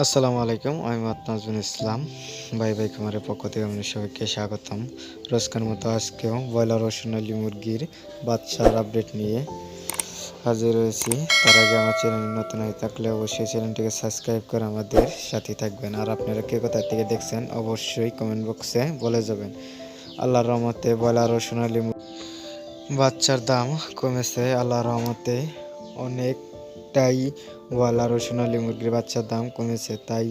আসসালামু আলাইকুম, আমি মোহাম্মদ নাজমুল ইসলাম। ভাই খামারের পক্ষ থেকে আপনাদের সবাইকে স্বাগতম। রোজকার মতো আজকেও ব্রয়লার ও সোনালী মুরগির বাচ্চার আপডেট নিয়ে হাজির হয়েছি। তার আগে আমার চ্যানেল নতুন হয়ে থাকলে অবশ্যই চ্যানেলটিকে সাবস্ক্রাইব করে আমাদের সাথে থাকবেন। আর আপনারা কে কোথা থেকে দেখছেন অবশ্যই কমেন্ট বক্সে বলে যাবেন। আল্লাহর রহমতে ব্রয়লার ও সোনালী বাচ্চার দাম কমেছে আল্লাহর রহমতে অনেকটাই। ব্রয়লার ও সোনালী মুরগির বাচ্চার দাম কমেছে, তাই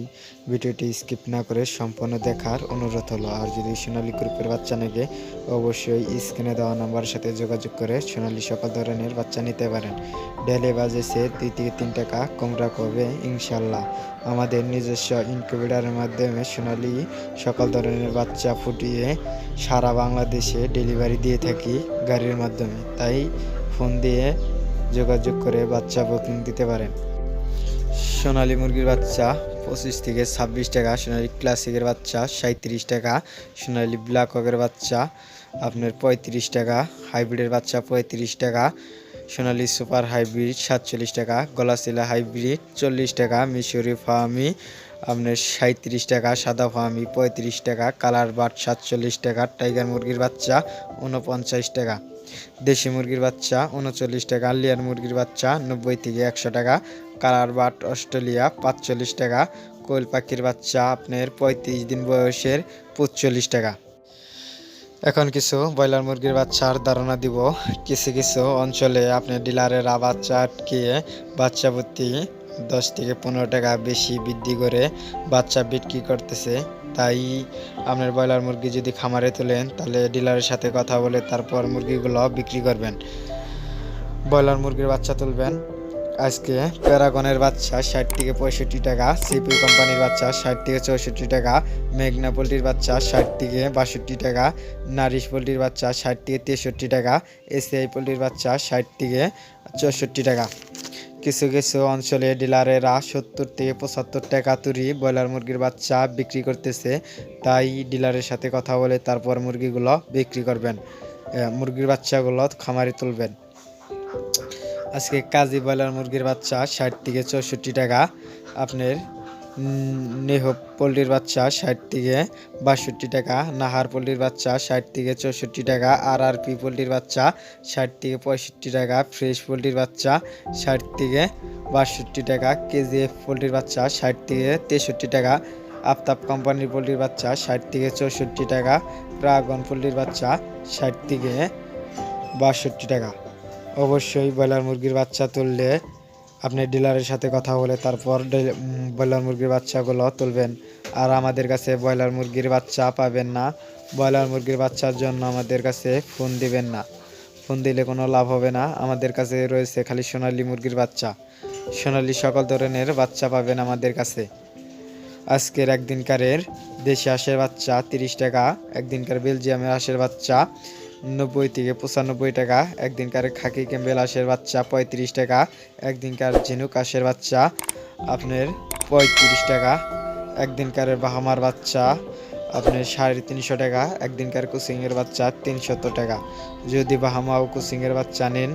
ভিডিওটি স্কিপ না করে সম্পূর্ণ দেখার অনুরোধ হলো। আর যদি সোনালী গ্রুপের বাচ্চা নেবে অবশ্যই স্ক্রিনে দেওয়া নাম্বারের সাথে যোগাযোগ করে সোনালী সকল ধরনের বাচ্চা নিতে পারেন। ডেলি বাজেছে 2 থেকে 3 টাকা কম রাখা হবে ইনশাল্লাহ। আমাদের নিজস্ব ইনকিউবেটরের মাধ্যমে সোনালী সকল ধরনের বাচ্চা ফুটিয়ে সারা বাংলাদেশে ডেলিভারি দিয়ে থাকি গাড়ির মাধ্যমে, তাই ফোন দিয়ে যোগাযোগ করে বাচ্চা বুকিং দিতে পারেন। সোনালী মুরগির বাচ্চা 25 থেকে 26 টাকা, সোনালী ক্লাসিকের বাচ্চা 37 টাকা, সোনালী ব্ল্যাক হকের বাচ্চা আপনার 35 টাকা, হাইব্রিডের বাচ্চা 35 টাকা, সোনালী সুপার হাইব্রিড 47 টাকা, গলাচিলা হাইব্রিড 40 টাকা, মিশরি ফার্মি আপনার 37 টাকা, সাদা ফার্মি 35 টাকা, কালার বাট 47 টাকা, টাইগার মুরগির বাচ্চা 49 টাকা, দেশি মুরগির বাচ্চা 39 টাকা, লেয়ার মুরগির বাচ্চা 90 থেকে 100 টাকা, কালার বাট অস্ট্রেলিয়া 45 টাকা, কোয়েল পাখির বাচ্চা আপনার 35 দিন বয়সের 45 টাকা। এখন কিছু ব্রয়লার মুরগির বাচ্চার ধারণা দিব। কিছু কিছু অঞ্চলে আপনার ডিলারেরা বাচ্চা আটকিয়ে বাচ্চা প্রতি 10 থেকে 15 টাকা বেশি বৃদ্ধি করে বাচ্চা বিক্রি করতেছে। তাই আপনার ব্রয়লার মুরগি যদি খামারে তোলেন তাহলে ডিলারের সাথে কথা বলে তারপর মুরগিগুলো বিক্রি করবেন। ব্রয়লার মুরগির বাচ্চা তুলবেন আজকে প্যারাগনের বাচ্চা 60 থেকে 65 টাকা, সিপি কোম্পানির বাচ্চা 60 থেকে 64 টাকা, মেঘনা পোলট্রির বাচ্চা 60 থেকে 62 টাকা, নারিশ পোলট্রির বাচ্চা 60 থেকে 63 টাকা, এসিআই পোলট্রির বাচ্চা 60 থেকে 64 টাকা। কিছু কিছু অঞ্চলে ডিলারেরা 70 থেকে 75 টাকা তুরি ব্রয়লার মুরগির বাচ্চা বিক্রি করতেছে, তাই ডিলারের সাথে কথা বলে তারপর মুরগিগুলো বিক্রি করবেন, মুরগির বাচ্চাগুলো খামারে তুলবেন। আজকে কাজী ব্রয়লার মুরগির বাচ্চা 60 থেকে 64 টাকা, আপনার নেহ পোলট্রির বাচ্চা 60 থেকে 62 টাকা, নাহার পোলট্রির বাচ্চা 60 থেকে 64 টাকা, আরআরপি পোলট্রির বাচ্চা 60 থেকে 65 টাকা, ফ্রেশ পোলট্রির বাচ্চা 60 থেকে 62 টাকা, কেজিএফ পোলট্রির বাচ্চা 60 থেকে 63 টাকা, আফতাব কোম্পানির পোলট্রির বাচ্চা 60 থেকে 64 টাকা, প্রাগন পোলট্রির বাচ্চা 60 থেকে 62 টাকা। অবশ্যই ব্রয়লার মুরগির বাচ্চা তুললে আপনি ডিলারের সাথে কথা বলে তারপর ব্রয়লার মুরগির বাচ্চাগুলো তুলবেন। আর আমাদের কাছে ব্রয়লার মুরগির বাচ্চা পাবেন না। ব্রয়লার মুরগির বাচ্চার জন্য আমাদের কাছে ফোন দিবেন না, ফোন দিলে কোনো লাভ হবে না। আমাদের কাছে রয়েছে খালি সোনালী মুরগির বাচ্চা, সোনালী সকল ধরনের বাচ্চা পাবেন আমাদের কাছে। আজকের একদিনকারের দেশি হাঁসের বাচ্চা 30 টাকা, একদিনকার বেলজিয়ামের হাঁসের বাচ্চা 90 থেকে 95 টাকা, একদিনকার খাকি ক্যাম্বেল হাঁসের বাচ্চা 35 টাকা, একদিনকার ঝিনুক হাঁসের বাচ্চা আপনার 35 টাকা, একদিনকার বাহামার বাচ্চা আপনার 350 টাকা, একদিনকার কুসিংয়ের বাচ্চা 300 টাকা। যদি বাহামা ও কুসিংয়ের বাচ্চা নেন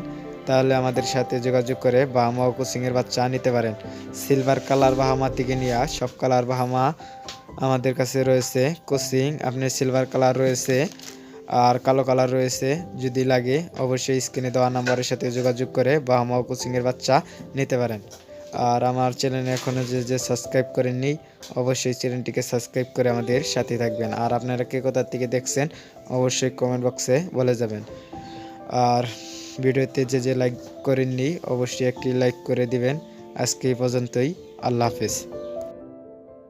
তাহলে আমাদের সাথে যোগাযোগ করে বাহামা ও কুসিংয়ের বাচ্চা নিতে পারেন। সিলভার কালার বাহামা থেকে নিয়ে সব কালার বাহামা আমাদের কাছে রয়েছে। কুসিং আপনার সিলভার কালার রয়েছে আর কালো কালার রয়েছে। যদি লাগে অবশ্যই স্ক্রিনে দেওয়া নাম্বারের সাথে যোগাযোগ করে বাহামা ও কুসিংয়ের বাচ্চা নিতে পারেন। আর আমার চ্যানেলে এখনও যে সাবস্ক্রাইব করেননি অবশ্যই চ্যানেলটিকে সাবস্ক্রাইব করে আমাদের সাথে থাকবেন। আর আপনারা কে কোথা থেকে দেখছেন অবশ্যই কমেন্ট বক্সে বলে যাবেন। আর ভিডিওতে যে লাইক করেননি অবশ্যই একটি লাইক করে দিবেন। আজকে এই পর্যন্তই, আল্লাহ হাফেজ।